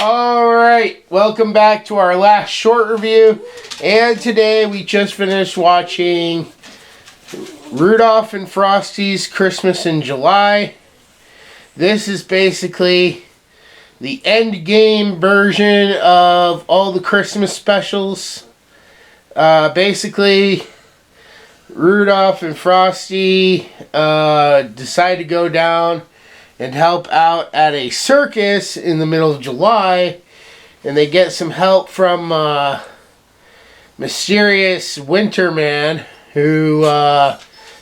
Alright, welcome back to our last short review, and today we just finished watching Rudolph and Frosty's Christmas in July. This is basically the end game version of all the Christmas specials. Basically, Rudolph and Frosty decide to go down and help out at a circus in the middle of July, and they get some help from mysterious Winter Man, who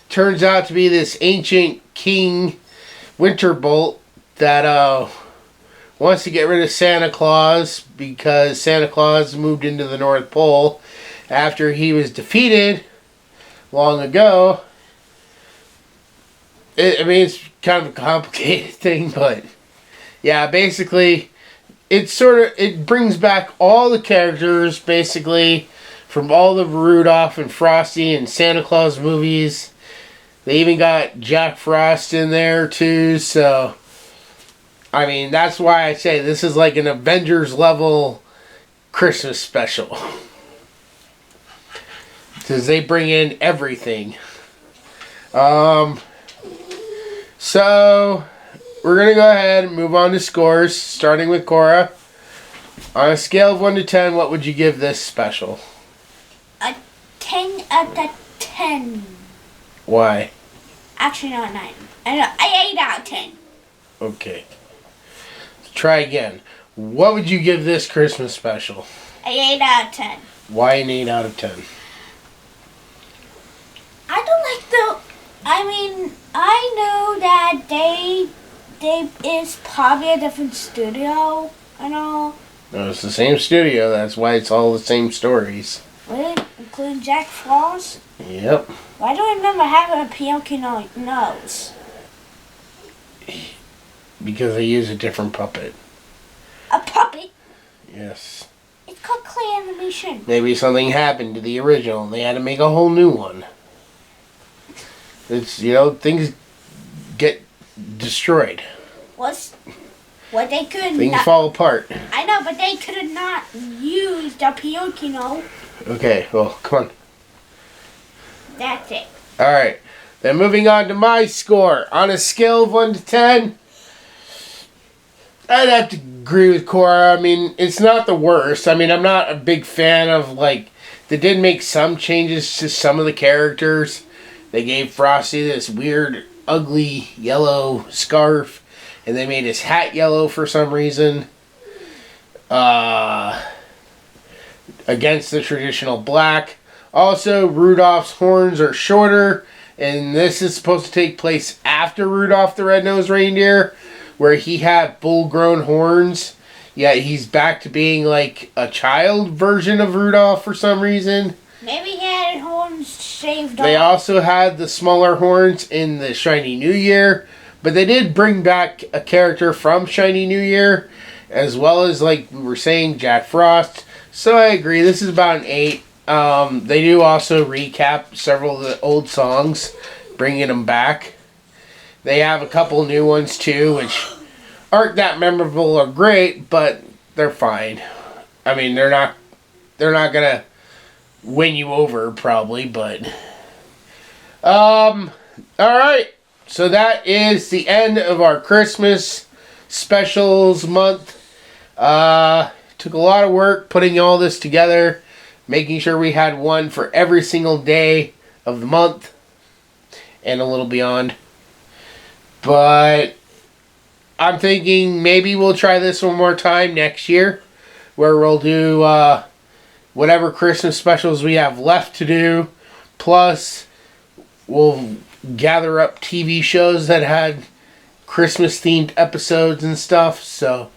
turns out to be this ancient king Winterbolt that wants to get rid of Santa Claus because Santa Claus moved into the North Pole after he was defeated long ago. It's kind of a complicated thing, but yeah, basically it brings back all the characters basically from all the Rudolph and Frosty and Santa Claus movies. They even got Jack Frost in there too, so I mean, that's why I say this is like an Avengers level Christmas special, because they bring in everything. So, we're going to go ahead and move on to scores, starting with Cora. On a scale of 1 to 10, what would you give this special? A 10 out of 10. Why? Actually, not 9. An 8 out of 10. Okay. Let's try again. What would you give this Christmas special? An 8 out of 10. Why an 8 out of 10? I don't like the... I know that they is probably a different studio and all. No, it's the same studio. That's why it's all the same stories. Really? Including Jack Frost? Yep. Why do I remember having a Pinocchio nose? Because they use a different puppet. A puppet? Yes. It's called clay animation. Maybe something happened to the original and they had to make a whole new one. It's, things get destroyed. What they could Things fall apart. I know, but they could have not used a Pinocchio. Okay, well, come on. That's it. Alright, then moving on to my score. On a scale of 1 to 10, I'd have to agree with Cora. It's not the worst. I'm not a big fan of, they did make some changes to some of the characters. They gave Frosty this weird, ugly, yellow scarf, and they made his hat yellow for some reason. Against the traditional black. Also, Rudolph's horns are shorter, and this is supposed to take place after Rudolph the Red-Nosed Reindeer, where he had full-grown horns, yet he's back to being like a child version of Rudolph for some reason. Maybe he had horns shaved off. They also had the smaller horns in the Shiny New Year, but they did bring back a character from Shiny New Year, as well as, like we were saying, Jack Frost. So I agree, this is about an 8. They do also recap several of the old songs, bringing them back. They have a couple new ones too, which aren't that memorable or great, but they're fine. I mean, they're not gonna win you over probably, but all right. So that is the end of our Christmas specials month. Took a lot of work putting all this together, making sure we had one for every single day of the month and a little beyond. But I'm thinking maybe we'll try this one more time next year, where we'll do whatever Christmas specials we have left to do, plus we'll gather up TV shows that had Christmas themed episodes and stuff. So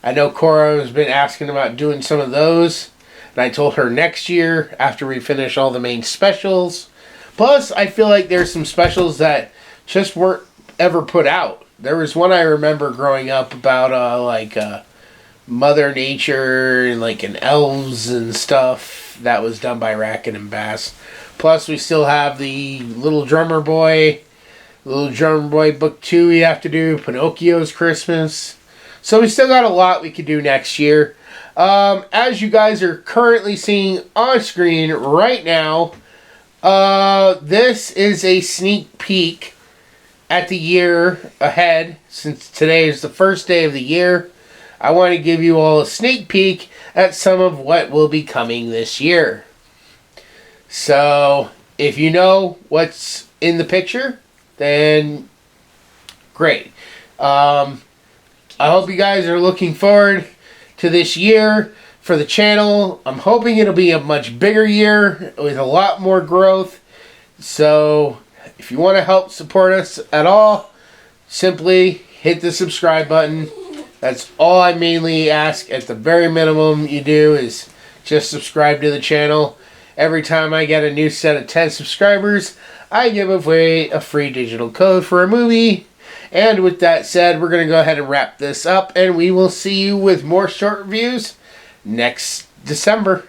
I know Cora has been asking about doing some of those, and I told her next year after we finish all the main specials. Plus I feel like there's some specials that just weren't ever put out. There was one I remember growing up about Mother Nature and an elves and stuff that was done by Rankin and Bass. Plus we still have the Little Drummer Boy Book 2 we have to do, Pinocchio's Christmas. So we still got a lot we could do next year. As you guys are currently seeing on screen right now, this is a sneak peek at the year ahead. Since today is the first day of the year, I want to give you all a sneak peek at some of what will be coming this year. So if you know what's in the picture, then great. I hope you guys are looking forward to this year for the channel. I'm hoping it'll be a much bigger year with a lot more growth. So if you want to help support us at all, simply hit the subscribe button. That's all I mainly ask. At the very minimum you do is just subscribe to the channel. Every time I get a new set of 10 subscribers, I give away a free digital code for a movie. And with that said, we're going to go ahead and wrap this up, and we will see you with more short reviews next December.